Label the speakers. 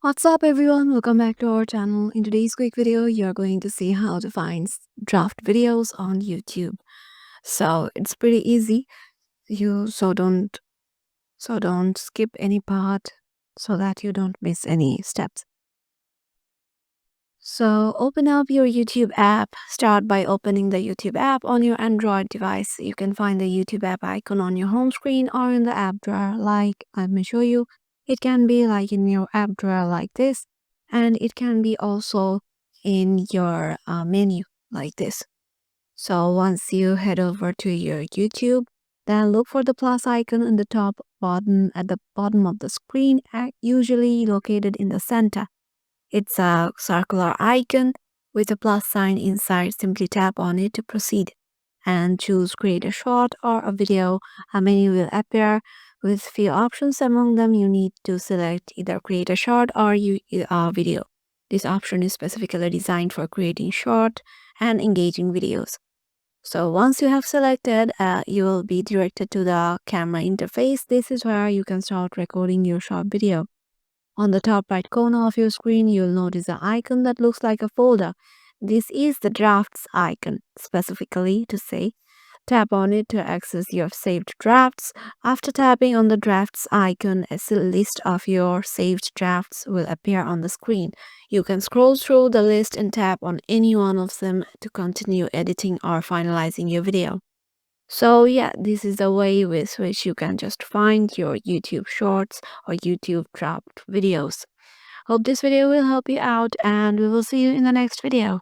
Speaker 1: What's up everyone, welcome back to our channel. In today's quick video you're going to see how to find draft videos on YouTube. So it's pretty easy. You so don't skip any part so that you don't miss any steps. So open up your YouTube app. Start by opening the YouTube app on your Android device. You can find the YouTube app icon on your home screen or in the app drawer. Like let me show you. It can be like in your app drawer like this, and it can be also in your menu like this. So once you head over to your YouTube, then look for the plus icon in the top bottom at the bottom of the screen, usually located in the center. It's a circular icon with a plus sign inside. Simply tap on it to proceed and choose create a short or a video. A menu will appear with few options. Among them, you need to select either create a short or a video. This option is specifically designed for creating short and engaging videos. So once you have selected, you will be directed to the camera interface. This is where you can start recording your short video. On the top right corner of your screen, you'll notice an icon that looks like a folder. This is the drafts icon, specifically to say. Tap on it to access your saved drafts. After tapping on the drafts icon, a list of your saved drafts will appear on the screen. You can scroll through the list and tap on any one of them to continue editing or finalizing your video. So yeah, this is the way with which you can just find your YouTube shorts or YouTube dropped videos. Hope this video will help you out, and we will see you in the next video.